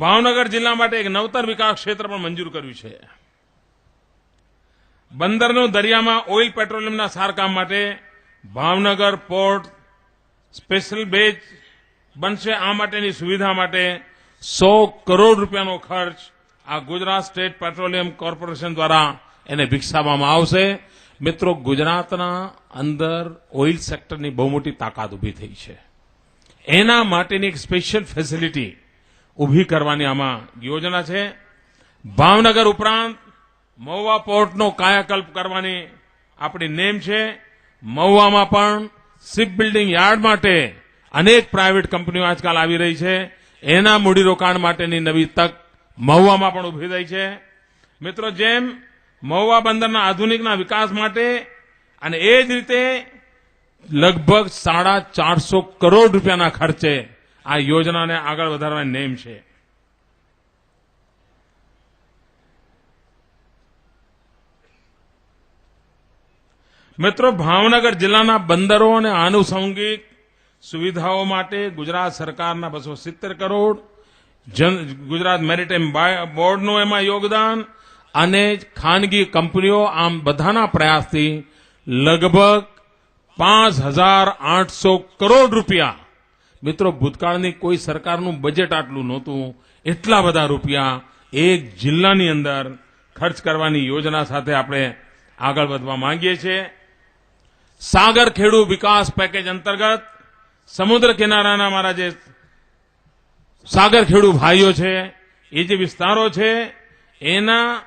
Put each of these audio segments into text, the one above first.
ભાવનગર જિલ્લા માટે એક નવતર વિકાસ ક્ષેત્ર પણ મંજૂર કર્યું છે. બંદરનું દરિયામાં ઓઇલ પેટ્રોલિયમના સારકામ માટે ભાવનગર પોર્ટ સ્પેશિયલ બેઝ બનશે. આ માટેની સુવિધા માટે 100 કરોડ રૂપિયાનો ખર્ચ આ ગુજરાત સ્ટેટ પેટ્રોલિયમ કોર્પોરેશન દ્વારા એને વિકસાવવામાં આવશે. મિત્રો, ગુજરાતના અંદર ઓઇલ સેક્ટરની બહુ મોટી તાકાત ઉભી થઈ છે. એના માટેની એક સ્પેશિયલ ફેસિલિટી ઉભી કરવાની આમાં યોજના છે. ભાવનગર ઉપરાંત મહુવા પોર્ટનો કાયાકલ્પ કરવાની આપણી નેમ છે. મહુવામાં પણ શિપ બિલ્ડિંગ યાર્ડ માટે અનેક પ્રાઇવેટ કંપનીઓ આજકાલ આવી રહી છે. એના મૂડીરોકાણ માટેની નવી તક મહુવામાં પણ ઉભી થઈ છે. મિત્રો, જેમ મહુવા બંદરના આધુનિકના વિકાસ માટે અને એ જ રીતે લગભગ 450 કરોડ રૂપિયાના ખર્ચે આ યોજનાને આગળ વધારવાની નેમ છે. મિત્રો, ભાવનગર જિલ્લાના બંદરો અને આનુષંગિક સુવિધાઓ માટે ગુજરાત સરકારના 270 કરોડ, ગુજરાત મેરીટાઈમ બોર્ડનું એમાં યોગદાન અને ખાનગી કંપનીઓ, આમ બધાના પ્રયાસથી લગભગ 5,800 કરોડ રૂપિયા. મિત્રો, ભૂતકાળની કોઈ સરકારનું બજેટ આટલું નહોતું. એટલા બધા રૂપિયા એક જિલ્લાની અંદર ખર્ચ કરવાની યોજના સાથે આપણે આગળ વધવા માંગીએ છીએ. સાગર ખેડુ વિકાસ પેકેજ અંતર્ગત સમુદ્ર કિનારાના અમારા જે સાગર ખેડુ ભાઈઓ છે, એ જે વિસ્તારો છે, એના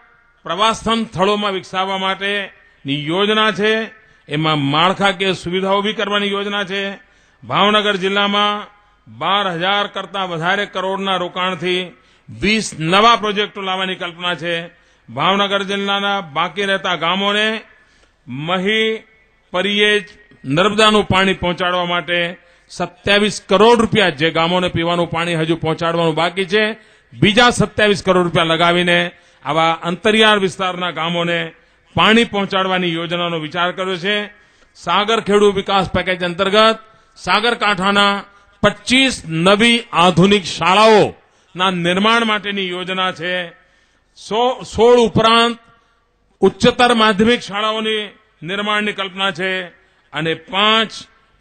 પ્રવાસન સ્થળોમાં વિકસાવવા માટેની યોજના છે. એમાં માળખાકીય સુવિધાઓ ઉભી કરવાની યોજના છે. ભાવનગર જિલ્લામાં 12,000 કરતા વધારે કરોડના રોકાણથી 20 નવા પ્રોજેક્ટો લાવવાની કલ્પના છે. ભાવનગર જિલ્લાના બાકી રહેતા ગામોને મહી, પરિયેજ, નર્મદાનું પાણી પહોંચાડવા માટે 27 કરોડ રૂપિયા, જે ગામોને પીવાનું પાણી હજુ પહોંચાડવાનું બાકી છે, બીજા 27 કરોડ રૂપિયા લગાવીને આવા અંતરિયાળ વિસ્તારના ગામોને પાણી પહોંચાડવાની યોજનાનો વિચાર કર્યો છે. સાગર ખેડુ વિકાસ પેકેજ અંતર્ગત સાગરકાંઠાના 25 નવી આધુનિક શાળાઓના નિર્માણ માટેની યોજના છે. 16 ઉપરાંત ઉચ્ચતર માધ્યમિક શાળાઓની નિર્માણની કલ્પના છે અને 5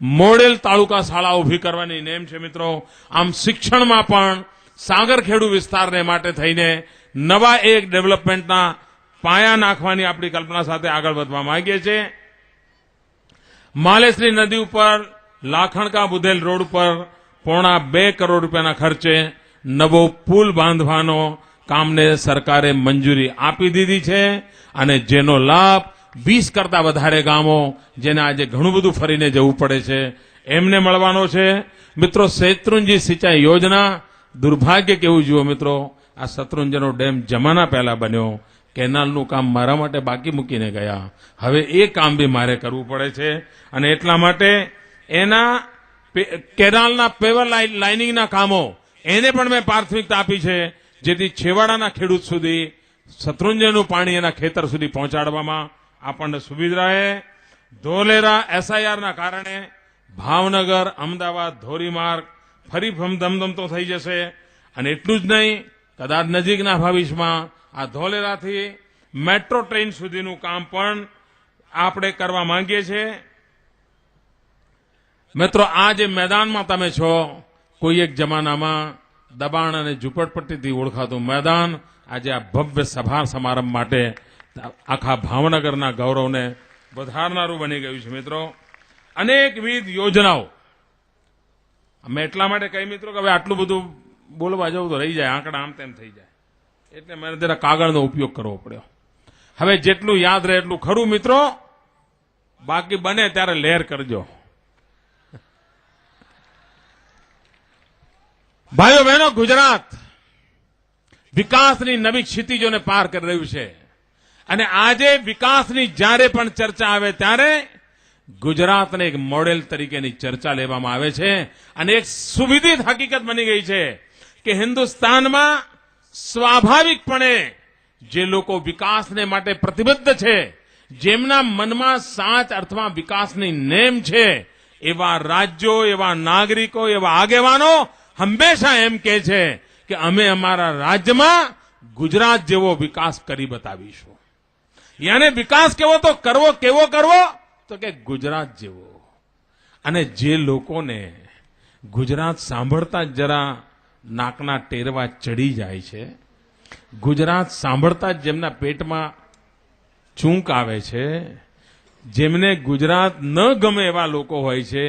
મોડેલ તાલુકા શાળાઓ ઉભી કરવાની નેમ છે. મિત્રો, આમ શિક્ષણમાં પણ સાગર ખેડુ વિસ્તારને માટે થઈને નવા એક ડેવલપમેન્ટના પાયા નાખવાની આપણી કલ્પના સાથે આગળ વધવા માંગીએ છીએ. માલેશ્રી નદી ઉપર લાખણકા બુધેલ રોડ ઉપર 2.25 કરોડ રૂપિયાના ખર્ચે નવો પુલ બાંધવાનો કામને સરકારે મંજૂરી આપી દીધી છે અને જેનો લાભ 20 કરતા વધારે ગામો, જેને આજે ઘણું બધું ફરીને જવું પડે છે, એમને મળવાનો છે. મિત્રો, શેત્રુંજી સિંચાઈ યોજના, દુર્ભાગ્ય કેવું જુઓ મિત્રો, આ શત્રુંજયનો ડેમ જમાના પહેલા બન્યો. કેનાલનું કામ મારા માટે બાકી મૂકીને ગયા. હવે એ કામ બી મારે કરવું પડે છે અને એટલા માટે એના કેનાલના પેવર લાઇનિંગના કામો એને પણ મેં પ્રાથમિકતા આપી છે, જેથી છેવાડાના ખેડૂત સુધી શત્રુંજયનું પાણી એના ખેતર સુધી પહોંચાડવામાં આપણને સુવિધા રહે. ધોલેરા એસઆઈઆરના કારણે ભાવનગર, અમદાવાદ ધોરીમાર્ગ ફરી ધમધમતો થઈ જશે અને એટલું જ નહીં, કદાચ નજીકના ભવિષ્યમાં આ ધોલેરાથી મેટ્રો ટ્રેન સુધીનું કામ પણ આપણે કરવા માંગીએ છીએ. મિત્રો, આ જે મેદાનમાં તમે છો, કોઈ એક જમાનામાં દબાણ અને ઝૂંપડપટ્ટીથી ઓળખાતું મેદાન આજે આ ભવ્ય સભા સમારંભ માટે આખા ભાવનગરના ગૌરવને વધારનારું બની ગયું છે. મિત્રો, અનેકવિધ યોજનાઓ અમે એટલા માટે કહી મિત્રો કે હવે આટલું બધું બોલવા જવું તો રહી જાય, આંકડા આમ તેમ થઈ જાય, એટલે મને જરા કાગળનો ઉપયોગ કરવો પડ્યો. હવે જેટલું યાદ રહે એટલું ખરું મિત્રો, બાકી બને ત્યારે લહેર કરજો. ભાઈઓ બહેનો, ગુજરાત વિકાસની નવી ક્ષિતિજોને પાર કરી રહ્યું છે અને આજે વિકાસની જ્યારે પણ ચર્ચા આવે ત્યારે ગુજરાતને એક મોડેલ તરીકેની ચર્ચા લેવામાં આવે છે અને એક સુવિદિત હકીકત બની ગઈ છે કે હિન્દુસ્તાનમાં સ્વાભાવિકપણે જે લોકો વિકાસને માટે પ્રતિબદ્ધ છે, જેમના મનમાં સાચ અર્થમાં વિકાસની નેમ છે, એવા રાજ્યો, એવા નાગરિકો, એવા આગેવાનો હંમેશા એમ કહે છે કે અમે અમારા રાજ્યમાં ગુજરાત જેવો વિકાસ કરી બતાવીશું. યાને વિકાસ કેવો કરવો તો કે ગુજરાત જેવો. અને જે લોકોને ગુજરાત સાંભળતા જ જરા નાકના ટેરવા ચડી જાય છે, ગુજરાત સાંભળતા જ જેમના પેટમાં ચૂંક આવે છે, જેમને ગુજરાત ન ગમે એવા લોકો હોય છે,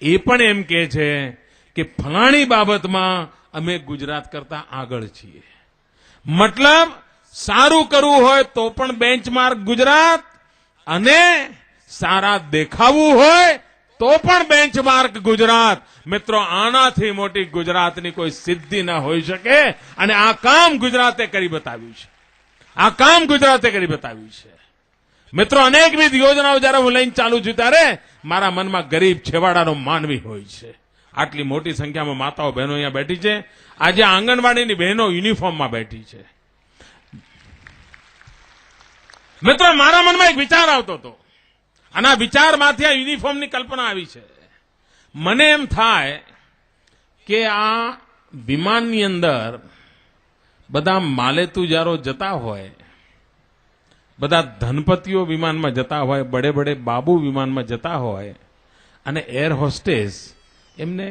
એ પણ એમ કહે છે કે ફલાણી બાબતમાં અમે ગુજરાત કરતા આગળ છીએ. મતલબ સારું કરવું હોય તો પણ બેન્ચમાર્ક ગુજરાત, અને સારા દેખાવું હોય તો પણ બેન્ચમાર્ક ગુજરાત. મિત્રો, આનાથી મોટી ગુજરાતની કોઈ સિદ્ધિ ન હોઈ શકે. અને આ કામ ગુજરાતે કરી બતાવ્યું છે. મિત્રો, અનેકવિધ યોજનાઓ જયારે હું લઈને ચાલુ છું ત્યારે મારા મનમાં ગરીબ છેવાડાનો માનવી હોય છે. આટલી મોટી સંખ્યામાં માતાઓ બહેનો અહીંયા બેઠી છે. આજે આંગણવાડીની બહેનો યુનિફોર્મમાં બેઠી છે. મિત્રો, મારા મનમાં એક વિચાર આવતો હતો, અને આ વિચારમાંથી આ યુનિફોર્મની કલ્પના આવી છે. મને એમ થાય કે આ વિમાનની અંદર બધા માલેતુજારો જતા હોય, બધા ધનપતિઓ વિમાનમાં જતા હોય, બડે બડે બાબુ વિમાનમાં જતા હોય, અને એર હોસ્ટેસ એમને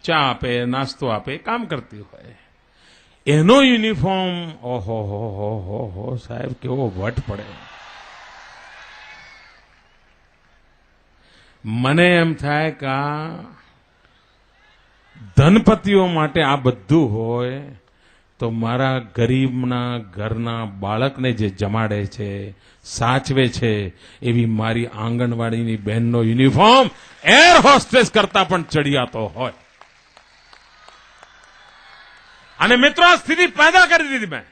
ચા આપે, નાસ્તો આપે, કામ કરતી હોય. એનો યુનિફોર્મ, ઓહો સાહેબ, કેવો વટ પડે. મને એમ થાય કે આ ધનપતિઓ માટે આ બધું હોય તો મારા ગરીબના ઘરના બાળકને જે જમાડે છે, સાચવે છે, એવી મારી આંગણવાડીની બહેનનો યુનિફોર્મ એર હોસ્ટેસ કરતા પણ ચડિયાતો હોય. અને મિત્રો, આ સ્થિતિ પેદા કરી દીધી મેં.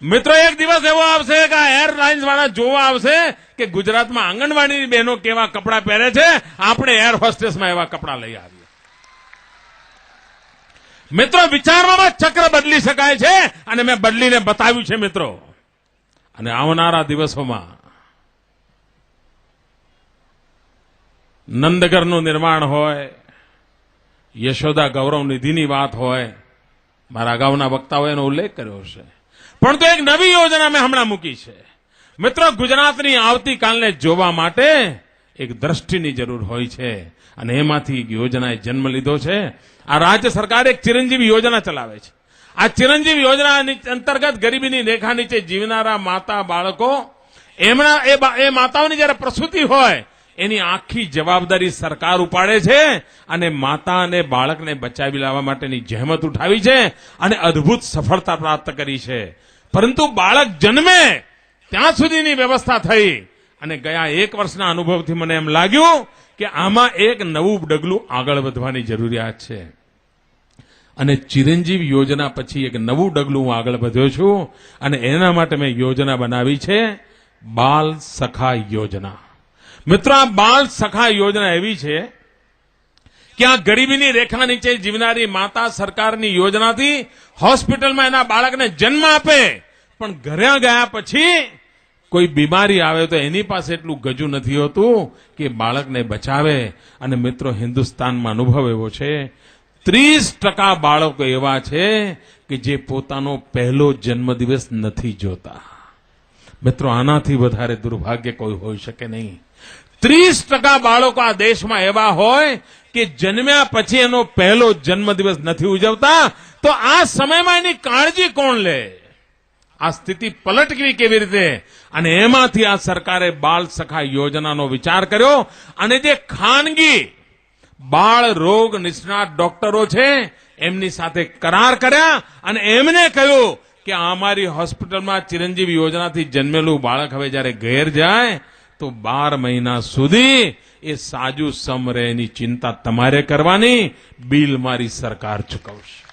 મિત્રો, એક દિવસ એવો આવશે કે આ એરલાઇન્સ વાળા જોવા આવશે કે ગુજરાતમાં આંગણવાડીની બહેનો કેવા કપડાં પહેરે છે, આપણે એર હોસ્ટેસમાં એવા કપડાં લઈ આવીએ. મિત્રો, વિચારમાં ચક્ર બદલી શકાય છે, અને મેં બદલીને બતાવ્યું છે મિત્રો. અને આવનારા દિવસોમાં નંદઘરનું નિર્માણ હોય, યશોદા ગૌરવ નિધિની વાત હોય, મારા અગાઉના વક્તાઓએ એનો ઉલ્લેખ કર્યો છે. પણ તો એક નવી યોજના મેં હમણાં મૂકી છે. મિત્રો, ગુજરાતની આવતીકાલને જોવા માટે એક દ્રષ્ટિની જરૂર હોય છે, અને એમાંથી એક યોજનાએ જન્મ લીધો છે. આ રાજ્ય સરકાર એક ચિરંજીવી યોજના ચલાવે છે. આ ચિરંજીવી યોજના અંતર્ગત ગરીબીની રેખા નીચે જીવનારા માતા બાળકો, એ માતાઓની જયારે પ્રસૂતિ હોય એની આખી જવાબદારી સરકાર ઉપાડે છે, અને માતા અને બાળકને બચાવી લાવવા માટેની જહેમત ઉઠાવી છે, અને અદ્ભુત સફળતા પ્રાપ્ત કરી છે. પરંતુ બાળક જન્મે ત્યાં સુધીની વ્યવસ્થા થઈ, અને ગયા 1 વર્ષના અનુભવથી મને એમ લાગ્યું કે આમાં એક નવું ડગલું આગળ વધવાની જરૂરિયાત છે. અને ચિરંજીવી યોજના પછી એક નવું ડગલું હું આગળ વધ્યો છું, અને એના માટે મેં યોજના બનાવી છે, બાલ સખા યોજના. મિત્રો, આ બાલ સખા યોજના એવી છે કે આ ગરીબીની રેખા નીચે જીવનારી માતા સરકારની યોજનાથી હોસ્પિટલમાં એના બાળકને જન્મ આપે, પણ ઘરે ગયા પછી કોઈ બીમારી આવે તો એની પાસે એટલું ગજુ નથી હોતું કે બાળકને બચાવે. અને મિત્રો, હિન્દુસ્તાનમાં અનુભવ એવો છે, 30% બાળકો એવા છે કે જે પોતાનો પહેલો જન્મદિવસ નથી જોતા. મિત્રો, આનાથી વધારે દુર્ભાગ્ય કોઈ હોઈ શકે નહીં. 30% બાળકો આ દેશમાં એવા હોય કે જન્મ્યા પછી એનો પહેલો જન્મદિવસ નથી ઉજવતા. તો આ સમયમાં એની કાળજી કોણ લે? આ સ્થિતિ પલટવી કેવી રીતે? અને એમાંથી આ સરકારે બાળ સખા યોજનાનો વિચાર કર્યો, અને જે ખાનગી બાળ રોગ નિષ્ણાત ડોક્ટરો છે એમની સાથે કરાર કર્યા, અને એમને કહ્યું કે અમારી હોસ્પિટલમાં ચિરંજીવી યોજનાથી જન્મેલું બાળક હવે જ્યારે ઘેર જાય તો 12 મહિના સુધી એ સાજુ સમ રહે એની ચિંતા તમારે કરવાની, બિલ મારી સરકાર ચૂકવશે.